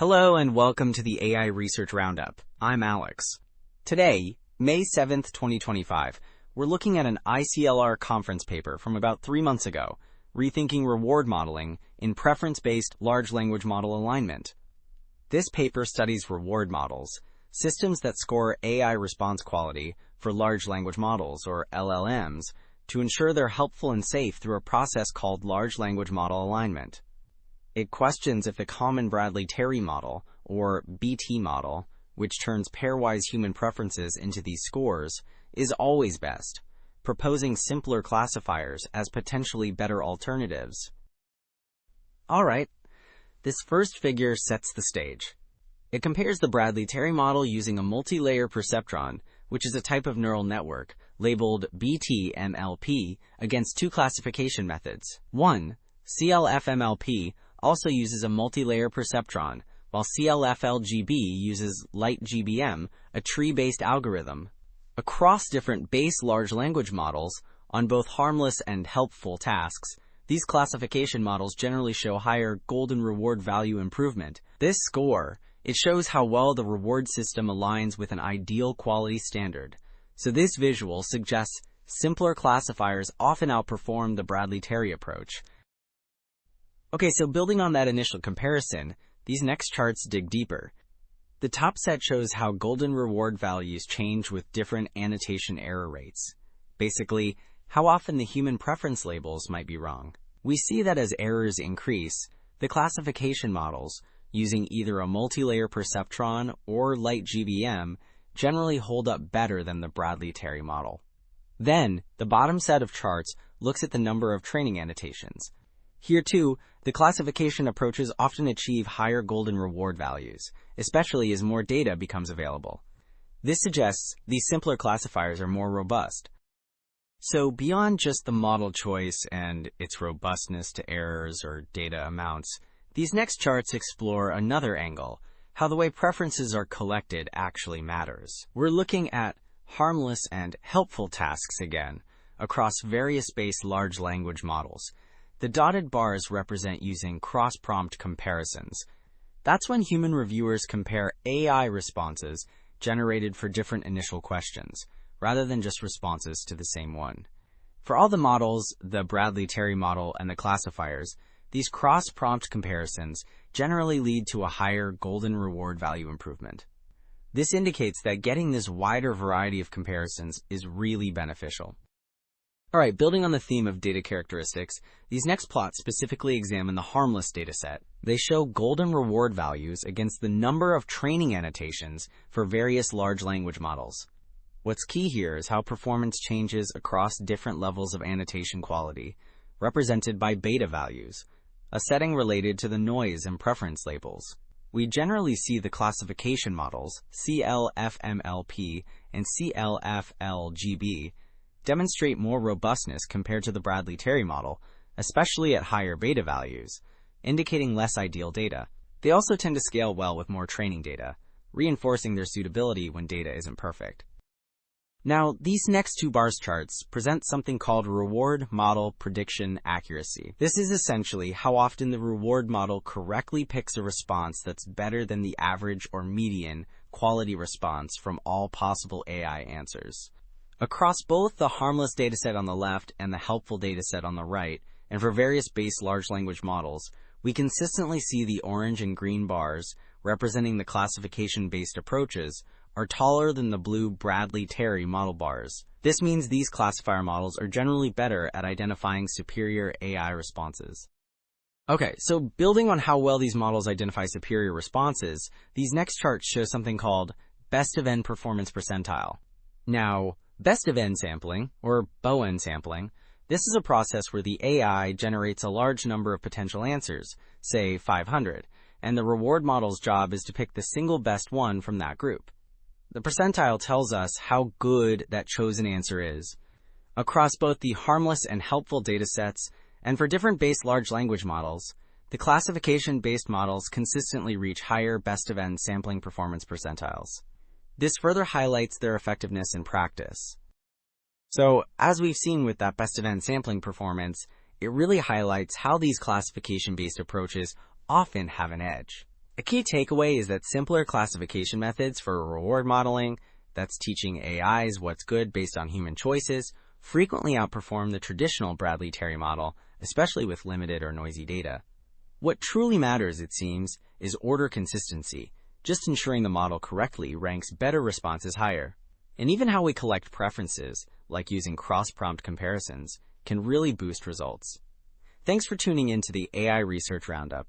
Hello and welcome to the AI Research Roundup. I'm Alex. Today, May 7th, 2025, we're looking at an ICLR conference paper from about 3 months ago, Rethinking Reward Modeling in Preference-Based Large Language Model Alignment. This paper studies reward models, systems that score AI response quality for large language models, or LLMs, to ensure they're helpful and safe through a process called large language model alignment. It questions if the common Bradley-Terry model, or BT model, which turns pairwise human preferences into these scores, is always best, proposing simpler classifiers as potentially better alternatives. Alright, this first figure sets the stage. It compares the Bradley-Terry model using a multi-layer perceptron, which is a type of neural network, labeled BT-MLP, against two classification methods. 1. CLF-MLP also uses a multi-layer perceptron, while CLF-LGB uses LightGBM, a tree-based algorithm. Across different base large language models, on both harmless and helpful tasks, these classification models generally show higher golden reward value improvement. This score, it shows how well the reward system aligns with an ideal quality standard. So this visual suggests simpler classifiers often outperform the Bradley-Terry approach. Okay, so building on that initial comparison, these next charts dig deeper. The top set shows how golden reward values change with different annotation error rates. Basically, how often the human preference labels might be wrong. We see that as errors increase, the classification models, using either a multi-layer perceptron or LightGBM, generally hold up better than the Bradley-Terry model. Then, the bottom set of charts looks at the number of training annotations. Here too, the classification approaches often achieve higher golden reward values, especially as more data becomes available. This suggests these simpler classifiers are more robust. So beyond just the model choice and its robustness to errors or data amounts, these next charts explore another angle, how the way preferences are collected actually matters. We're looking at harmless and helpful tasks again, across various base large language models. The dotted bars represent using cross-prompt comparisons. That's when human reviewers compare AI responses generated for different initial questions, rather than just responses to the same one. For all the models, the Bradley-Terry model and the classifiers, these cross-prompt comparisons generally lead to a higher golden reward value improvement. This indicates that getting this wider variety of comparisons is really beneficial. Alright, building on the theme of data characteristics, these next plots specifically examine the harmless dataset. They show golden reward values against the number of training annotations for various large language models. What's key here is how performance changes across different levels of annotation quality, represented by beta values, a setting related to the noise and preference labels. We generally see the classification models, CLF-MLP and CLF-LGB, demonstrate more robustness compared to the Bradley-Terry model, especially at higher beta values, indicating less ideal data. They also tend to scale well with more training data, reinforcing their suitability when data isn't perfect. Now, these next two bars charts present something called reward model prediction accuracy. This is essentially how often the reward model correctly picks a response that's better than the average or median quality response from all possible AI answers. Across both the harmless dataset on the left and the helpful dataset on the right, and for various base large language models, we consistently see the orange and green bars, representing the classification-based approaches, are taller than the blue Bradley-Terry model bars. This means these classifier models are generally better at identifying superior AI responses. Okay, so building on how well these models identify superior responses, these next charts show something called best of n performance percentile. Now, best of n sampling, or BON sampling, this is a process where the AI generates a large number of potential answers, say 500, and the reward model's job is to pick the single best one from that group. The percentile tells us how good that chosen answer is. Across both the harmless and helpful datasets, and for different base large language models, the classification-based models consistently reach higher best of n sampling performance percentiles. This further highlights their effectiveness in practice. So, as we've seen with that best of n sampling performance, it really highlights how these classification-based approaches often have an edge. A key takeaway is that simpler classification methods for reward modeling, that's teaching AIs what's good based on human choices, frequently outperform the traditional Bradley-Terry model, especially with limited or noisy data. What truly matters, it seems, is order consistency. Just ensuring the model correctly ranks better responses higher. And even how we collect preferences, like using cross-prompt comparisons, can really boost results. Thanks for tuning in to the AI Research Roundup.